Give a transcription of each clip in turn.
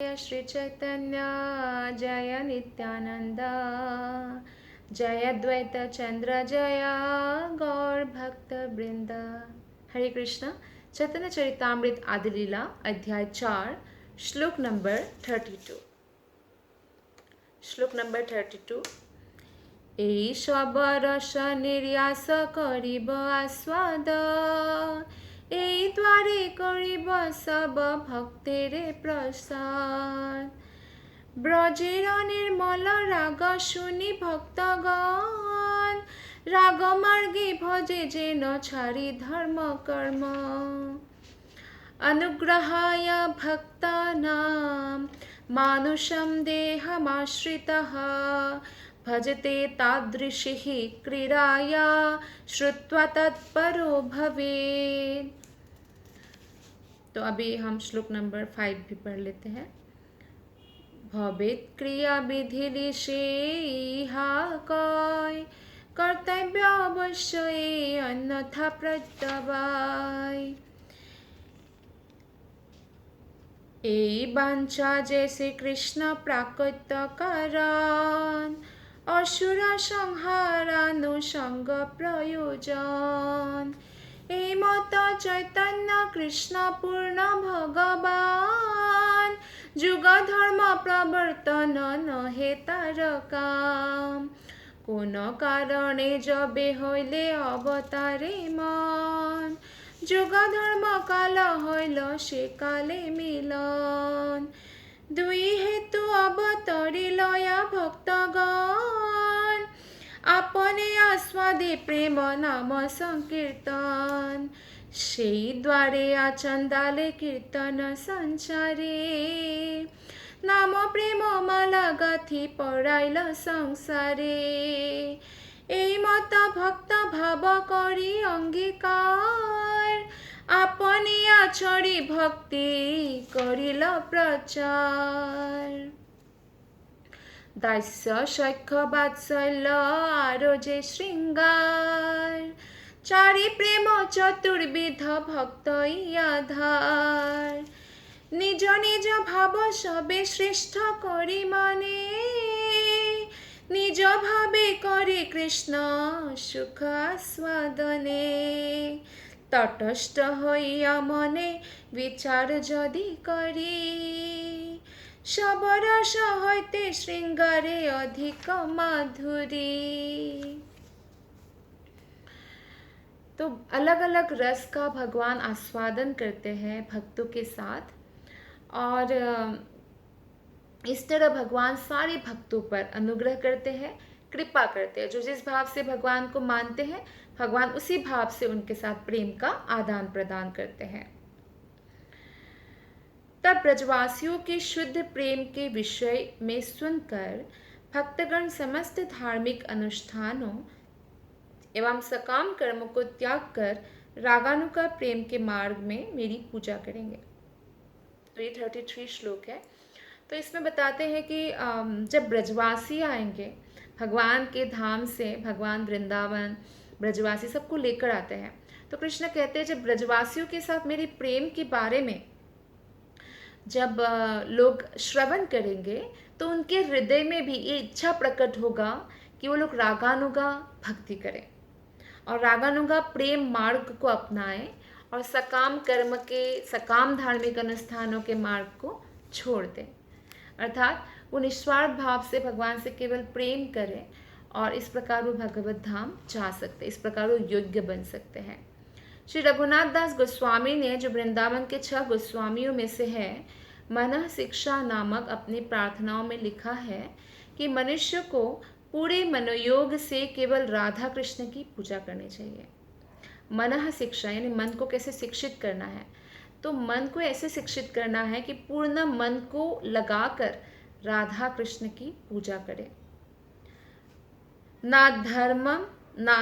जय श्री चैतन्य जय नित्यानंद जय अद्वैत चंद्र जय गौर भक्त वृंद। हरे कृष्ण। चैतन्य चरितामृत आदि लीला अध्याय 4 श्लोक नंबर 32। श्लोक नंबर 32। এই সব রস নির্যাস করিব আস্বাদ, এই দ্বারে করিব সব ভক্তের প্রসাদ। ব্রজের নির্মল রাগ শুনি ভক্তগণ, রাগ মার্গে ভজে যেন ছাড়ি ধর্ম কর্ম। अनुग्रहाय भक्तानां मानुषं देहमाश्रितः, भजते तादृशिः क्रीडाया श्रुत्वा तत्परो भवेत्। तो अभी हम श्लोक नंबर 5 भी पढ़ लेते हैं। भवेत् क्रिया विधि लिशेहा कय, कर्तव्य अवश्य अन्यथा प्रत्यवाय। এই বাঞ্ছা যে শ্রীকৃষ্ণ প্রাকত্য কারণ, অসুর সংহারানুষঙ্গ প্রয়োজন। এই মত চৈতন্য কৃষ্ণ পূর্ণ ভগবান, যুগ ধর্ম প্রবর্তন নহে তার কাম। কোন কারণে যবে হইলে অবতারে মন, যুগ ধর্ম কাল হইল সে কালে মিলন। দুই হেতু অবতরিলয়া ভক্তগণ, আপনে আস্বাদে প্রেম নাম সংকীর্তন। সেই দ্বারে আচন্দালে কীর্তন সঞ্চারে, নাম প্রেম মালা গাথি পড়াইল সংসারে। এই মত ভক্ত ভাব করি অঙ্গীকার, আপনি আচরি ভক্তি করিল প্রচার। দাস্য সখ্য বাৎসল্য আরো যে শৃঙ্গার, চারি প্রেম চতুর্বিধ ভক্ত আধার। নিজ নিজ ভাব সবে শ্রেষ্ঠ করি মানে, নিজ ভাবে করে কৃষ্ণ সুখ আস্বাদনে। তটস্থ হইয়া মনে বিচার যদি করি, সব রস হইতে শৃঙ্গারে অধিক মাধুরী। तो अलग अलग रस का भगवान आस्वादन करते हैं भक्तों के साथ, और इस तरह भगवान सारे भक्तों पर अनुग्रह करते हैं, कृपा करते हैं। जो जिस भाव से भगवान को मानते हैं, भगवान उसी भाव से उनके साथ प्रेम का आदान प्रदान करते हैं। तब ब्रजवासियों के शुद्ध प्रेम के विषय में सुनकर भक्तगण समस्त धार्मिक अनुष्ठानों एवं सकाम कर्मों को त्याग कर रागानुगा प्रेम के मार्ग में मेरी पूजा करेंगे। तो ये 33 श्लोक है। तो इसमें बताते हैं कि जब ब्रजवासी आएंगे भगवान के धाम से, भगवान वृंदावन ब्रजवासी सबको लेकर आते हैं, तो कृष्ण कहते हैं जब ब्रजवासियों के साथ मेरे प्रेम के बारे में जब लोग श्रवण करेंगे, तो उनके हृदय में भी ये इच्छा प्रकट होगा कि वो लोग रागानुगा भक्ति करें और रागानुगा प्रेम मार्ग को अपनाएं और सकाम कर्म के, सकाम धार्मिक अनुष्ठानों के मार्ग को छोड़ दें। अर्थात वो निस्वार्थ भाव से भगवान से केवल प्रेम करें, और इस प्रकार वो भगवत धाम जा सकते, इस प्रकार वो योग्य बन सकते हैं। श्री रघुनाथ दास गोस्वामी ने, जो वृंदावन के 6 गोस्वामियों में से है, मनः शिक्षा नामक अपनी प्रार्थनाओं में लिखा है कि मनुष्य को पूरे मनोयोग से केवल राधा कृष्ण की पूजा करनी चाहिए। मनः शिक्षा यानी मन को कैसे शिक्षित करना है, तो मन को ऐसे शिक्षित करना है कि पूर्ण मन को लगाकर राधा कृष्ण की पूजा करें। ना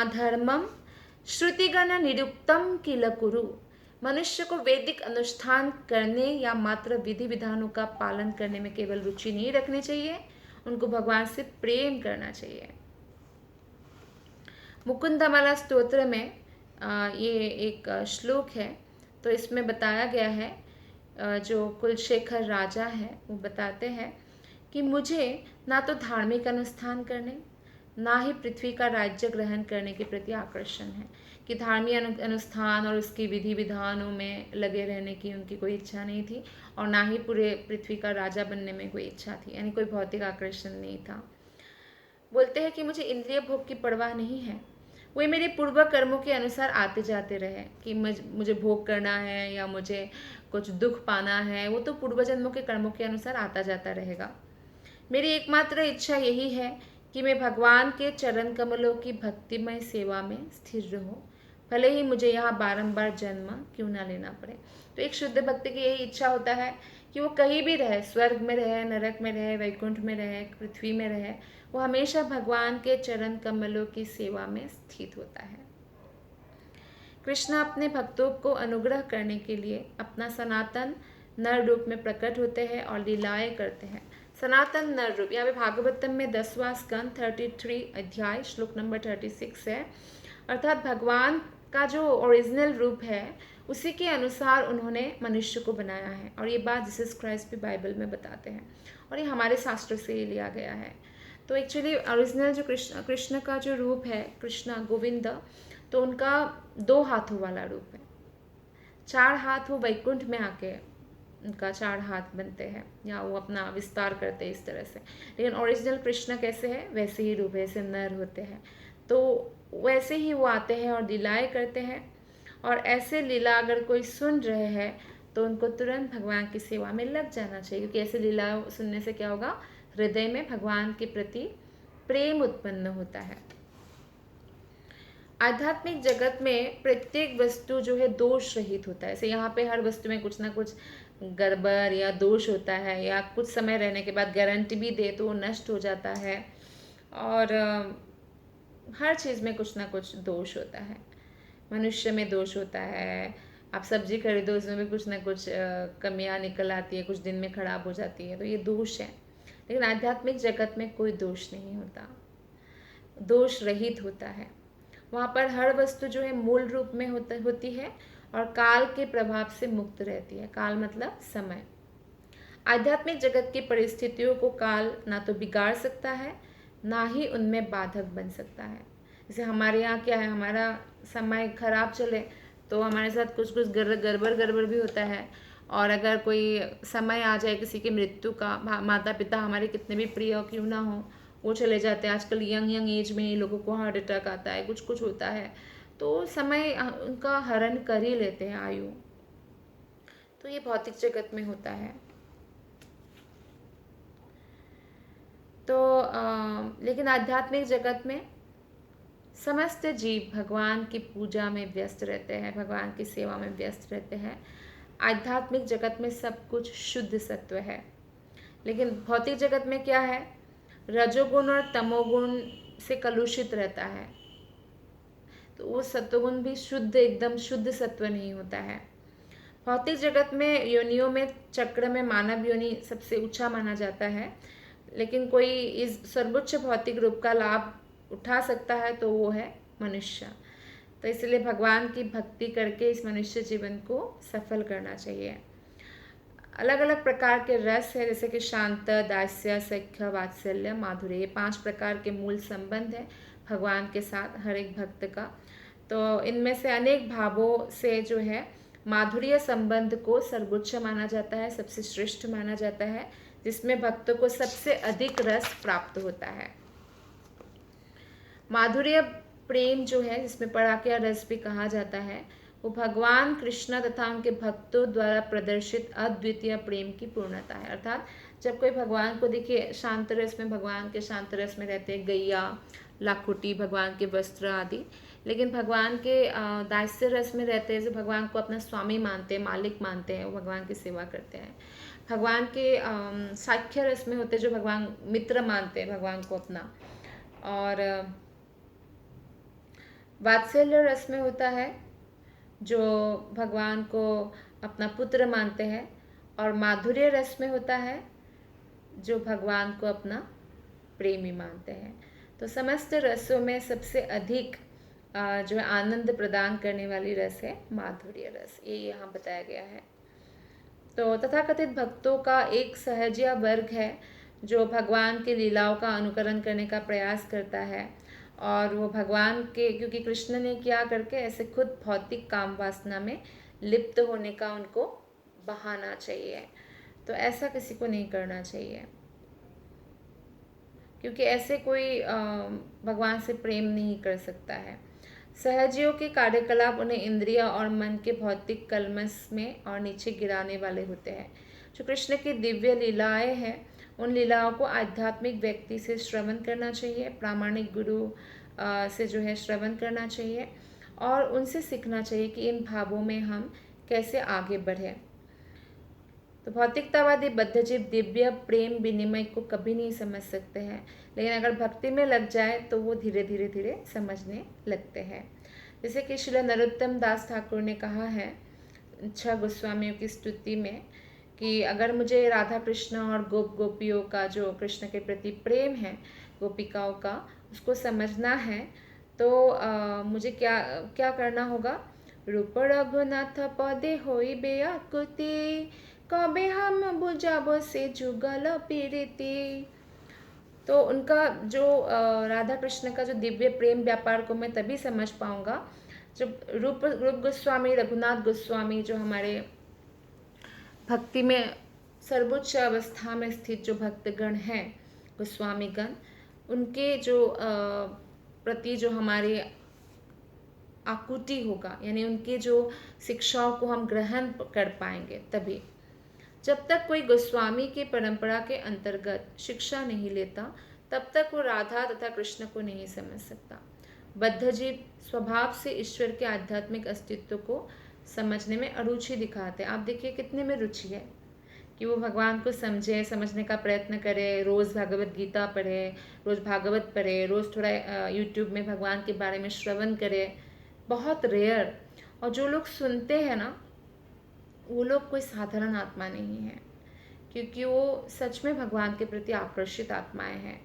धर्मम श्रुतिगण निरुक्तम किल कुरु। मनुष्य को वैदिक अनुष्ठान करने या मात्र विधि विधानों का पालन करने में केवल रुचि नहीं रखनी चाहिए, उनको भगवान से प्रेम करना चाहिए। मुकुंदमाला स्तोत्र में ये एक श्लोक है, तो इसमें बताया गया है जो कुलशेखर राजा है वो बताते हैं कि मुझे ना तो धार्मिक अनुष्ठान करने ना ही पृथ्वी का राज्य ग्रहण करने के प्रति आकर्षण है, कि धार्मिक अनुष्ठान और उसकी विधि विधानों में लगे रहने की उनकी कोई इच्छा नहीं थी, और ना ही पूरे पृथ्वी का राजा बनने में कोई इच्छा थी, यानी कोई भौतिक आकर्षण नहीं था। बोलते हैं कि मुझे इंद्रिय भोग की परवाह नहीं है, वे मेरे पूर्व कर्मों के अनुसार आते जाते रहे, कि मुझे भोग करना है या मुझे कुछ दुख पाना है, वो तो पूर्व जन्मों के कर्मों के अनुसार आता जाता रहेगा। मेरी एकमात्र इच्छा यही है कि मैं भगवान के चरण कमलों की भक्तिमय सेवा में स्थिर रहूं, भले ही मुझे यहाँ बारंबार जन्म क्यों ना लेना पड़े। तो एक शुद्ध भक्ति की यही इच्छा होता है कि वो कहीं भी रहे, स्वर्ग में रहे, नरक में रहे, वैकुंठ में रहे, पृथ्वी में रहे, वो हमेशा भगवान के चरण कमलों की सेवा में स्थित होता है। कृष्ण अपने भक्तों को अनुग्रह करने के लिए अपना सनातन नर रूप में प्रकट होते हैं और लीलाएं करते हैं। सनातन नर रूप, यहाँ पे भागवतम में 10वां स्कंद 33 अध्याय श्लोक नंबर 36 है, अर्थात भगवान का जो ओरिजिनल रूप है उसी के अनुसार उन्होंने मनुष्य को बनाया है। और ये बात जीसस क्राइस्ट भी बाइबल में बताते हैं, और ये हमारे शास्त्रों से ही लिया गया है। तो एक्चुअली ओरिजिनल जो कृष्ण का जो रूप है, कृष्ण गोविंद, तो उनका 2 हाथों वाला रूप है। 4 हाथ वो वैकुंठ में आके उनका 4 हाथ बनते हैं, या वो अपना विस्तार करते हैं इस तरह से। लेकिन ओरिजिनल कृष्ण कैसे है, वैसे ही रूप है, ऐसे नर होते हैं, तो वैसे ही वो आते हैं और लीलाएं करते हैं। और ऐसे लीला अगर कोई सुन रहे हैं तो उनको तुरंत भगवान की सेवा में लग जाना चाहिए, क्योंकि ऐसे लीला सुनने से क्या होगा, हृदय में भगवान के प्रति प्रेम उत्पन्न होता है। आध्यात्मिक जगत में प्रत्येक वस्तु जो है दोष रहित होता है। जैसे यहाँ पे हर वस्तु में कुछ ना कुछ गड़बड़ या दोष होता है, या कुछ समय रहने के बाद गारंटी भी दे तो वो नष्ट हो जाता है, और हर चीज़ में कुछ ना कुछ दोष होता है। मनुष्य में दोष होता है, आप सब्जी खरीदो उसमें भी कुछ ना कुछ कमियां निकल आती है, कुछ दिन में खराब हो जाती है, तो ये दोष है। लेकिन आध्यात्मिक जगत में कोई दोष नहीं होता, दोष रहित होता है। वहाँ पर हर वस्तु जो है मूल रूप में होती है और काल के प्रभाव से मुक्त रहती है। काल मतलब समय। आध्यात्मिक जगत की परिस्थितियों को काल ना तो बिगाड़ सकता है, ना ही उनमें बाधक बन सकता है। जैसे हमारे यहाँ क्या है, हमारा समय खराब चले तो हमारे साथ कुछ कुछ गड़बड़ भी होता है। और अगर कोई समय आ जाए किसी की मृत्यु का, माता पिता हमारे कितने भी प्रिय क्यों ना हो, वो चले जाते हैं। आजकल यंग एज में ही लोगों को हार्ट अटैक आता है, कुछ कुछ होता है, तो समय उनका हरण कर ही लेते हैं, आयु। तो ये भौतिक जगत में होता है। तो लेकिन आध्यात्मिक जगत में समस्त जीव भगवान की पूजा में व्यस्त रहते हैं, भगवान की सेवा में व्यस्त रहते हैं। आध्यात्मिक जगत में सब कुछ शुद्ध सत्व है। लेकिन भौतिक जगत में क्या है, रजोगुण और तमोगुण से कलुषित रहता है, तो वो सत्वगुण भी शुद्ध, एकदम शुद्ध सत्व नहीं होता है। भौतिक जगत में योनियों में चक्र में मानव योनि सबसे ऊंचा माना जाता है, लेकिन कोई इस सर्वोच्च भौतिक रूप का लाभ उठा सकता है तो वो है मनुष्य। तो इसलिए भगवान की भक्ति करके इस मनुष्य जीवन को सफल करना चाहिए। अलग अलग प्रकार के रस है, जैसे कि शांत, दास्य, सख्य, वात्सल्य, माधुर्य, ये 5 प्रकार के मूल संबंध है भगवान के साथ हर एक भक्त का। तो इनमें से अनेक भावों से जो है माधुर्य संबंध को सर्वोच्च माना जाता है, सबसे श्रेष्ठ माना जाता है, जिसमें भक्तों को सबसे अधिक रस प्राप्त होता है। माधुर्य प्रेम जो है, जिसमें पराक्या रस भी कहा जाता है, वो भगवान कृष्ण तथा उनके भक्तों द्वारा प्रदर्शित अद्वितीय प्रेम की पूर्णता है। अर्थात जब कोई भगवान को देखिए, शांत रस में, भगवान के शांत रस में रहते हैं गैया, लाखोटी, भगवान के वस्त्र आदि। लेकिन भगवान के दास्य रस में रहते हैं, जो भगवान को अपना स्वामी मानते हैं, मालिक मानते हैं, वो भगवान की सेवा करते हैं। भगवान के साख्य रस में होते हैं, जो भगवान मित्र मानते हैं भगवान को अपना। और वात्सल्य रस में होता है जो भगवान को अपना पुत्र मानते हैं। और माधुर्य रस में होता है जो भगवान को अपना प्रेमी मानते हैं। तो समस्त रसों में सबसे अधिक जो आनंद प्रदान करने वाली रस है माधुर्य रस, ये यहाँ बताया गया है। तो तथाकथित भक्तों का एक सहजिया वर्ग है जो भगवान की लीलाओं का अनुकरण करने का प्रयास करता है, और वो भगवान के, क्योंकि कृष्ण ने क्या करके ऐसे खुद भौतिक काम वासना में लिप्त होने का उनको बहाना चाहिए। तो ऐसा किसी को नहीं करना चाहिए, क्योंकि ऐसे कोई भगवान से प्रेम नहीं कर सकता है। सहजियों के कार्यकलाप उन्हें इंद्रिया और मन के भौतिक कलमस में और नीचे गिराने वाले होते हैं। जो कृष्ण की दिव्य लीलाएं हैं, उन लीलाओं को आध्यात्मिक व्यक्ति से श्रवण करना चाहिए, प्रामाणिक गुरु से जो है श्रवण करना चाहिए, और उनसे सीखना चाहिए कि इन भावों में हम कैसे आगे बढ़ें। तो भौतिकतावादी बद्धजीव दिव्य प्रेम विनिमय को कभी नहीं समझ सकते हैं, लेकिन अगर भक्ति में लग जाए तो वो धीरे धीरे धीरे समझने लगते हैं। जैसे कि श्रील नरोत्तम दास ठाकुर ने कहा है 6 गोस्वामियों की स्तुति में कि अगर मुझे राधा कृष्ण और गोपियों का जो कृष्ण के प्रति प्रेम है, गोपिकाओं का, उसको समझना है तो मुझे क्या क्या करना होगा। रूप रघुनाथ पदे होई बेअकुति, कबे हम बुझाबो से जुगल पीड़िति। तो उनका जो राधा कृष्ण का जो दिव्य प्रेम व्यापार को मैं तभी समझ पाऊंगा जब रूप गोस्वामी, रघुनाथ गोस्वामी, जो हमारे भक्ति में सर्वोच्च अवस्था में स्थित जो भक्तगण हैं, गोस्वामीगण, उनके जो प्रति जो हमारे आकुति होगा, यानी उनकी जो शिक्षाओं को हम ग्रहण कर पाएंगे तभी। जब तक कोई गोस्वामी की परंपरा के अंतर्गत शिक्षा नहीं लेता, तब तक वो राधा तथा कृष्ण को नहीं समझ सकता। बद्धजीव स्वभाव से ईश्वर के आध्यात्मिक अस्तित्व को समझने में अरुचि दिखाते हैं। आप देखिए कितने में रुचि है कि वो भगवान को समझे, समझने का प्रयत्न करे, रोज़ भागवत गीता पढ़े, रोज़ भागवत पढ़े, रोज़ थोड़ा यूट्यूब में भगवान के बारे में श्रवण करे। बहुत रेयर। और जो लोग सुनते हैं ना, वो लोग कोई साधारण आत्मा नहीं है, क्योंकि वो सच में भगवान के प्रति आकर्षित आत्माएं हैं।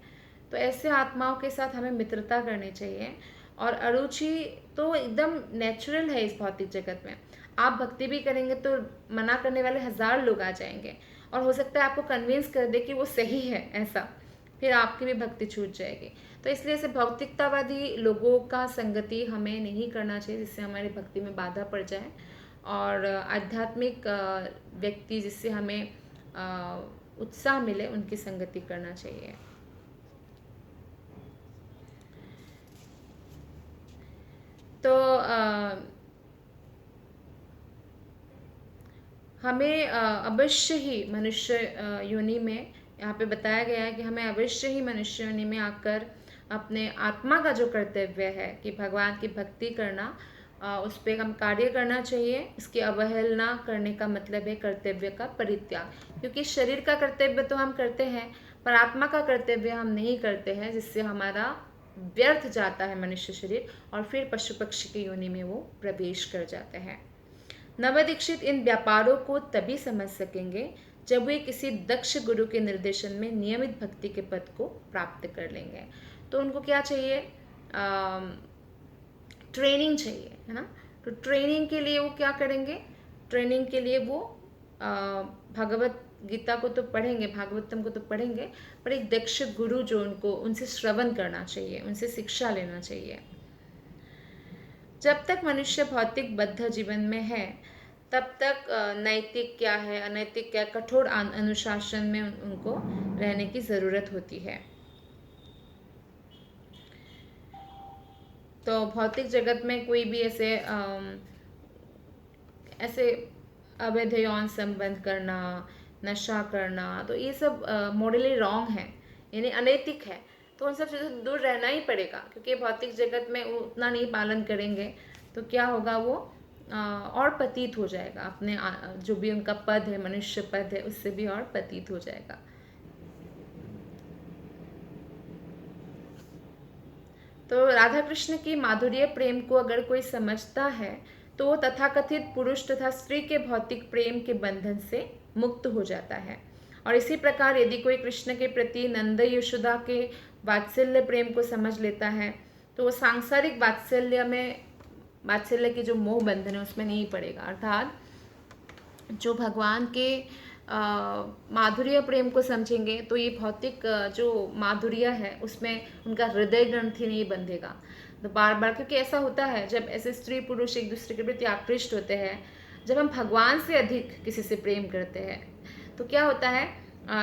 तो ऐसे आत्माओं के साथ हमें मित्रता करनी चाहिए। और अरुचि तो एकदम नेचुरल है इस भौतिक जगत में। आप भक्ति भी करेंगे तो मना करने वाले 1000 लोग आ जाएंगे, और हो सकता है आपको कन्विंस कर दे कि वो सही है, ऐसा फिर आपकी भी भक्ति छूट जाएगी। तो इसलिए ऐसे भौतिकतावादी लोगों का संगति हमें नहीं करना चाहिए, जिससे हमारी भक्ति में बाधा पड़ जाए। और आध्यात्मिक व्यक्ति जिससे हमें उत्साह मिले, उनकी संगति करना चाहिए। तो हमें अवश्य ही मनुष्य योनि में, यहाँ पे बताया गया है कि हमें अवश्य ही मनुष्य योनि में आकर अपने आत्मा का जो कर्तव्य है कि भगवान की भक्ति करना, उस पर हम कार्य करना चाहिए। इसकी अवहेलना करने का मतलब है कर्तव्य का परित्याग, क्योंकि शरीर का कर्तव्य तो हम करते हैं, पर आत्मा का कर्तव्य हम नहीं करते हैं, जिससे हमारा व्यर्थ जाता है मनुष्य शरीर, और फिर पशु पक्षी की योनि में वो प्रवेश कर जाते हैं। नवदीक्षित इन व्यापारों को तभी समझ सकेंगे जब वे किसी दक्ष गुरु के निर्देशन में नियमित भक्ति के पद को प्राप्त कर लेंगे। तो उनको क्या चाहिए? ट्रेनिंग चाहिए, है ना। तो ट्रेनिंग के लिए वो क्या करेंगे? ट्रेनिंग के लिए वो भगवत गीता को तो पढ़ेंगे, भागवतम को तो पढ़ेंगे, पर एक दक्ष गुरु जो उनसे श्रवण करना चाहिए, उनसे शिक्षा लेना चाहिए। जब तक मनुष्य भौतिक बद्ध जीवन में है, तब तक नैतिक क्या है, अनैतिक क्या, कठोर अनुशासन में उनको रहने की ज़रूरत होती है। तो भौतिक जगत में कोई भी ऐसे अवैध यौन संबंध करना, नशा करना, तो ये सब मॉरली रॉन्ग है, यानी अनैतिक है। तो उन सब चीज़ों से दूर रहना ही पड़ेगा, क्योंकि भौतिक जगत में उतना नहीं पालन करेंगे तो क्या होगा, वो और पतित हो जाएगा, अपने जो भी उनका पद है, मनुष्य पद है, उससे भी और पतित हो जाएगा। तो राधा कृष्ण की माधुर्य प्रेम को अगर कोई समझता है तो वो तथाकथित पुरुष तथा स्त्री के भौतिक प्रेम के बंधन से मुक्त हो जाता है। और इसी प्रकार यदि कोई कृष्ण के प्रति नंद यशोदा के वात्सल्य प्रेम को समझ लेता है तो वो सांसारिक वात्सल्य की जो मोह बंधन है उसमें नहीं पड़ेगा। अर्थात जो भगवान के माधुर्य प्रेम को समझेंगे तो ये भौतिक जो माधुर्य है उसमें उनका हृदय ग्रंथि नहीं बंधेगा। तो बार बार, क्योंकि ऐसा होता है जब ऐसे स्त्री पुरुष एक दूसरे के प्रति आकृष्ट होते हैं, जब हम भगवान से अधिक किसी से प्रेम करते हैं तो क्या होता है,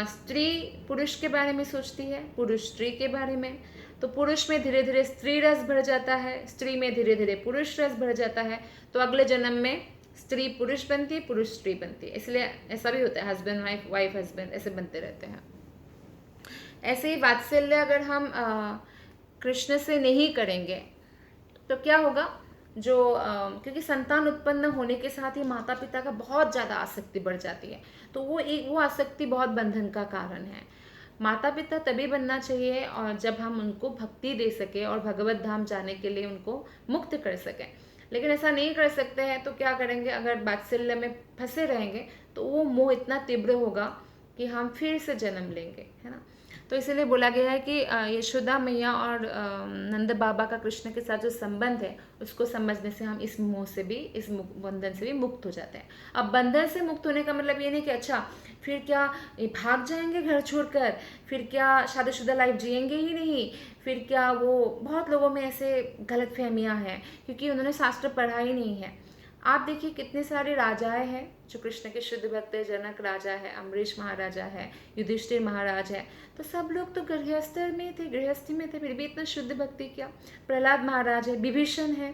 स्त्री पुरुष के बारे में सोचती है, पुरुष स्त्री के बारे में, तो पुरुष में धीरे धीरे स्त्री रस भर जाता है, स्त्री में धीरे धीरे पुरुष रस भर जाता है, तो अगले जन्म में स्त्री पुरुष बनती है, पुरुष स्त्री बनती है। इसलिए ऐसा भी होता है, हस्बैंड वाइफ, वाइफ हस्बैंड, ऐसे बनते रहते हैं। ऐसे ही वात्सल्य अगर हम कृष्ण से नहीं करेंगे तो क्या होगा, जो क्योंकि संतान उत्पन्न होने के साथ ही माता पिता का बहुत ज़्यादा आसक्ति बढ़ जाती है, तो वो आसक्ति बहुत बंधन का कारण है। माता पिता तभी बनना चाहिए और जब हम उनको भक्ति दे सके और भगवत धाम जाने के लिए उनको मुक्त कर सकें। लेकिन ऐसा नहीं कर सकते हैं तो क्या करेंगे, अगर वात्सल्य में फंसे रहेंगे तो वो मोह इतना तीव्र होगा कि हम फिर से जन्म लेंगे, है ना। तो इसीलिए बोला गया है कि यशोदा मैया और नंद बाबा का कृष्ण के साथ जो संबंध है उसको समझने से हम इस मोह से भी, इस बंधन से भी मुक्त हो जाते हैं। अब बंधन से मुक्त होने का मतलब ये नहीं कि अच्छा फिर क्या भाग जाएंगे घर छोड़कर, फिर क्या शादीशुदा लाइफ जिएंगे ही नहीं, फिर क्या, वो बहुत लोगों में ऐसे गलत फहमियाँ हैं क्योंकि उन्होंने शास्त्र पढ़ा ही नहीं है। आप देखिए कितने सारे राजाएं हैं जो कृष्ण के शुद्ध भक्त है, जनक राजा है, अम्बरीश महाराजा है, युधिष्ठिर महाराज है, तो सब लोग तो गृहस्थ में थे, गृहस्थी में थे, फिर भी इतना शुद्ध भक्ति किया। प्रहलाद महाराज है, विभीषण है,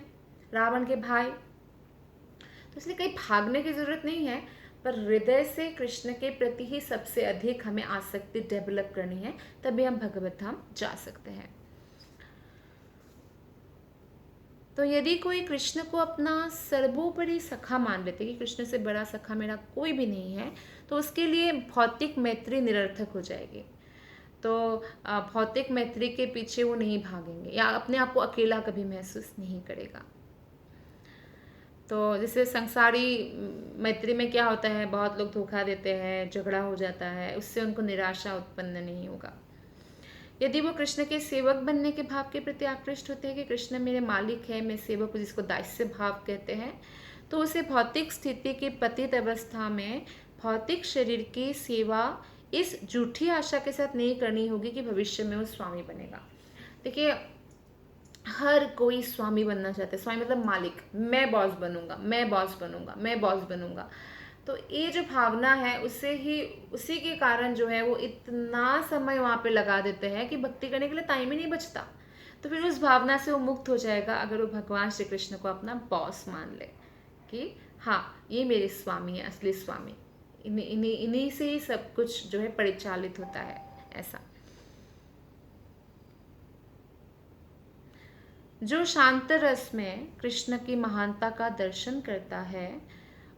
रावण के भाई। तो इसलिए कहीं भागने की जरूरत नहीं है, पर हृदय से कृष्ण के प्रति ही सबसे अधिक हमें आसक्ति डेवलप करनी है, तभी हम भगवत धाम जा सकते हैं। तो यदि कोई कृष्ण को अपना सर्वोपरि सखा मान लेते कि कृष्ण से बड़ा सखा मेरा कोई भी नहीं है, तो उसके लिए भौतिक मैत्री निरर्थक हो जाएगी। तो भौतिक मैत्री के पीछे वो नहीं भागेंगे या अपने आप को अकेला कभी महसूस नहीं करेगा। तो जैसे संसारी मैत्री में क्या होता है, बहुत लोग धोखा देते हैं, झगड़ा हो जाता है, उससे उनको निराशा उत्पन्न नहीं होगा। यदि वो कृष्ण के सेवक बनने के भाव के प्रति आकृष्ट होते हैं कि कृष्ण मेरे मालिक है, मैं सेवक हूँ, जिसको दास्य भाव कहते हैं, तो उसे भौतिक स्थिति की पतित अवस्था में भौतिक शरीर की सेवा इस झूठी आशा के साथ नहीं करनी होगी कि भविष्य में वो स्वामी बनेगा। देखिए, हर कोई स्वामी बनना चाहता है, स्वामी मतलब मालिक, मैं बॉस बनूंगा, मैं बॉस बनूंगा, मैं बॉस बनूंगा। तो ये जो भावना है उसी के कारण जो है वो इतना समय वहाँ पे लगा देते हैं कि भक्ति करने के लिए टाइम ही नहीं बचता। तो फिर उस भावना से वो मुक्त हो जाएगा अगर वो भगवान श्री कृष्ण को अपना बॉस मान ले कि हाँ ये मेरे स्वामी है, असली स्वामी, इन्हीं से ही सब कुछ जो है परिचालित होता है। ऐसा जो शांत रस में कृष्ण की महानता का दर्शन करता है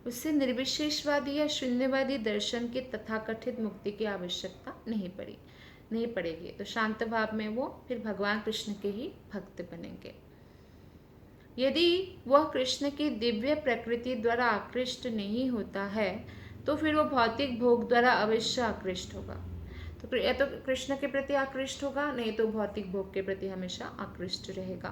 उससे निर्विशेषवादी या शून्यवादी दर्शन की तथाकथित मुक्ति की आवश्यकता नहीं पड़ेगी। तो शांत भाव में वो फिर भगवान कृष्ण के ही भक्त बनेंगे। यदि वह कृष्ण की दिव्य प्रकृति द्वारा आकृष्ट नहीं होता है तो फिर वो भौतिक भोग द्वारा अवश्य आकृष्ट होगा। तो या तो कृष्ण के प्रति आकृष्ट होगा, नहीं तो भौतिक भोग के प्रति हमेशा आकृष्ट रहेगा।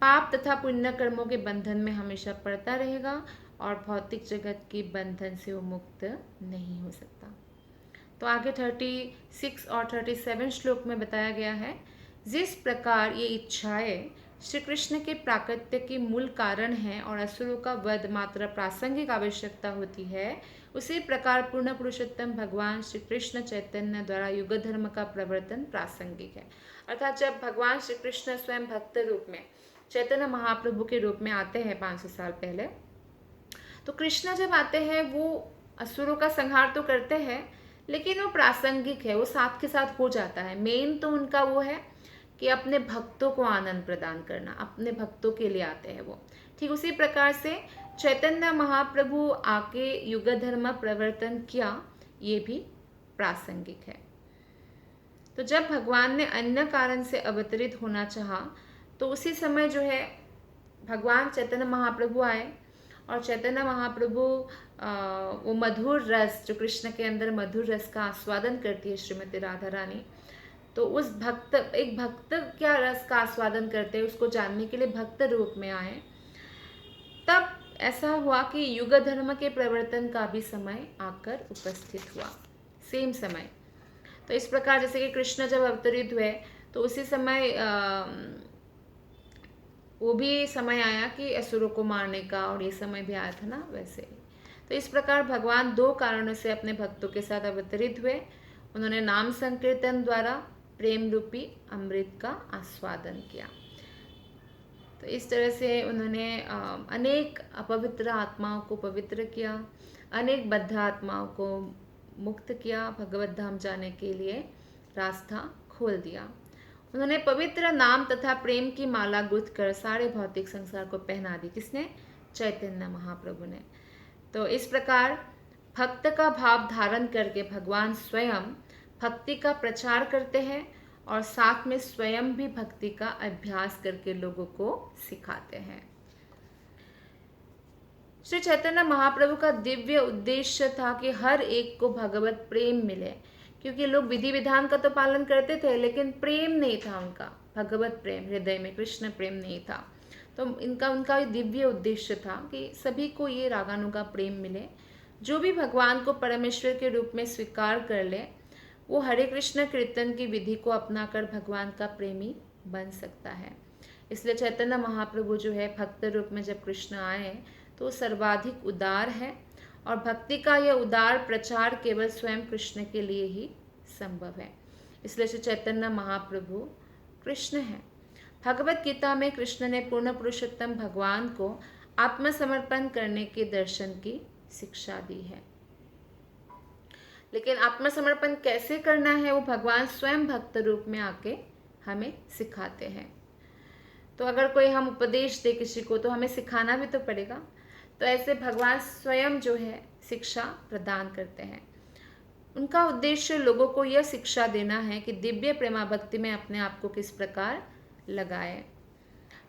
पाप तथा पुण्य कर्मों के बंधन में हमेशा पड़ता रहेगा और भौतिक जगत के बंधन से वो मुक्त नहीं हो सकता। तो आगे 36 और 37 श्लोक में बताया गया है, जिस प्रकार ये इच्छाएं श्री कृष्ण के प्राकट्य के मूल कारण हैं और असुरों का वध मात्र प्रासंगिक आवश्यकता होती है, उसी प्रकार पूर्ण पुरुषोत्तम भगवान श्री कृष्ण चैतन्य द्वारा युग धर्म का प्रवर्तन प्रासंगिक है। अर्थात जब भगवान श्री कृष्ण स्वयं भक्त रूप में चैतन्य महाप्रभु के रूप में आते हैं 500 साल पहले, तो कृष्ण जब आते हैं वो असुरों का संहार तो करते हैं, लेकिन वो प्रासंगिक है, वो साथ के साथ हो जाता है। मेन तो उनका वो है कि अपने भक्तों को आनंद प्रदान करना, अपने भक्तों के लिए आते हैं वो। ठीक उसी प्रकार से चैतन्य महाप्रभु आके युग धर्म प्रवर्तन किया, ये भी प्रासंगिक है। तो जब भगवान ने अन्य कारण से अवतरित होना चाहा तो उसी समय जो है भगवान चैतन्य महाप्रभु आए और चैतन्य महाप्रभु वो मधुर रस जो कृष्ण के अंदर मधुर रस का आस्वादन करती है श्रीमती राधा रानी, तो उस एक भक्त क्या रस का आस्वादन करते हैं उसको जानने के लिए भक्त रूप में आए। तब ऐसा हुआ कि युग धर्म के प्रवर्तन का भी समय आकर उपस्थित हुआ, सेम समय। तो इस प्रकार जैसे कि कृष्ण जब अवतरित हुए तो उसी समय वो भी समय आया कि असुरों को मारने का, और ये समय भी आया था ना वैसे ही। तो इस प्रकार भगवान दो कारणों से अपने भक्तों के साथ अवतरित हुए। उन्होंने नाम संकीर्तन द्वारा प्रेम रूपी अमृत का आस्वादन किया। तो इस तरह से उन्होंने अनेक अपवित्र आत्माओं को पवित्र किया, अनेक बद्ध आत्माओं को मुक्त किया, भगवत धाम जाने के लिए रास्ता खोल दिया। उन्होंने पवित्र नाम तथा प्रेम की माला गुथ कर सारे भौतिक संसार को पहना दी। किसने? चैतन्य महाप्रभु ने। तो इस प्रकार भक्त का भाव धारण करके भगवान स्वयं भक्ति का प्रचार करते हैं और साथ में स्वयं भी भक्ति का अभ्यास करके लोगों को सिखाते हैं। श्री चैतन्य महाप्रभु का दिव्य उद्देश्य था कि हर एक को भगवत प्रेम मिले, क्योंकि लोग विधि विधान का तो पालन करते थे लेकिन प्रेम नहीं था उनका, भगवत प्रेम, हृदय में कृष्ण प्रेम नहीं था। तो उनका दिव्य उद्देश्य था कि सभी को ये रागानुगा प्रेम मिले। जो भी भगवान को परमेश्वर के रूप में स्वीकार कर ले वो हरे कृष्ण कीर्तन की विधि को अपनाकर भगवान का प्रेमी बन सकता है। इसलिए चैतन्य महाप्रभु जो है भक्त रूप में जब कृष्ण आए तो सर्वाधिक उदार है, और भक्ति का यह उदार प्रचार केवल स्वयं कृष्ण के लिए ही संभव है। इसलिए श्री चैतन्य महाप्रभु कृष्ण है। भगवत गीता में कृष्ण ने पूर्ण पुरुषोत्तम भगवान को आत्मसमर्पण करने के दर्शन की शिक्षा दी है। लेकिन आत्मसमर्पण कैसे करना है वो भगवान स्वयं भक्त रूप में आके हमें सिखाते हैं। तो अगर कोई हम उपदेश दे किसी को तो हमें सिखाना भी तो पड़ेगा। तो ऐसे भगवान स्वयं जो है शिक्षा प्रदान करते हैं। उनका उद्देश्य लोगों को यह शिक्षा देना है कि दिव्य प्रेमा भक्ति में अपने आप को किस प्रकार लगाए।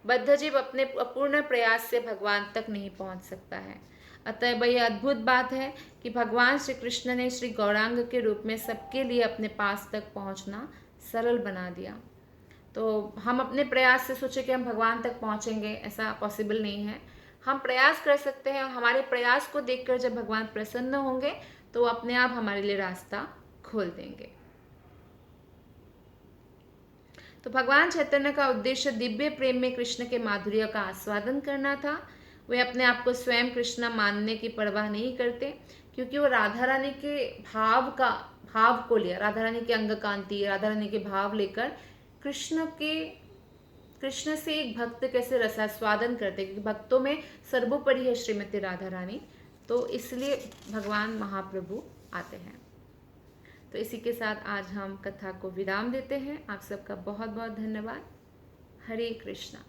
बद्ध जीव अपने अपूर्ण प्रयास से भगवान तक नहीं पहुंच सकता है। अतः वह यह अद्भुत बात है कि भगवान श्री कृष्ण ने श्री गौरांग के रूप में सबके लिए अपने पास तक पहुंचना सरल बना दिया। तो हम अपने प्रयास से सोचे कि हम भगवान तक पहुंचेंगे, ऐसा पॉसिबल नहीं है। हम प्रयास कर सकते हैं, और हमारे प्रयास को देखकर जब भगवान प्रसन्न होंगे तो अपने आप हमारे लिए रास्ता खोल देंगे। तो भगवान चैतन्य का उद्देश्य दिव्य प्रेम में कृष्ण के माधुर्य का आस्वादन करना था। वे अपने आप को स्वयं कृष्ण मानने की परवाह नहीं करते, क्योंकि वो राधा रानी के भाव को लिया, राधा रानी के अंग कांति, राधा रानी के भाव लेकर कृष्ण से एक भक्त कैसे रसास्वादन करते, क्योंकि भक्तों में सर्वोपरि है श्रीमती राधा रानी। तो इसलिए भगवान महाप्रभु आते हैं। तो इसी के साथ आज हम कथा को विराम देते हैं। आप सबका बहुत बहुत धन्यवाद। हरे कृष्णा।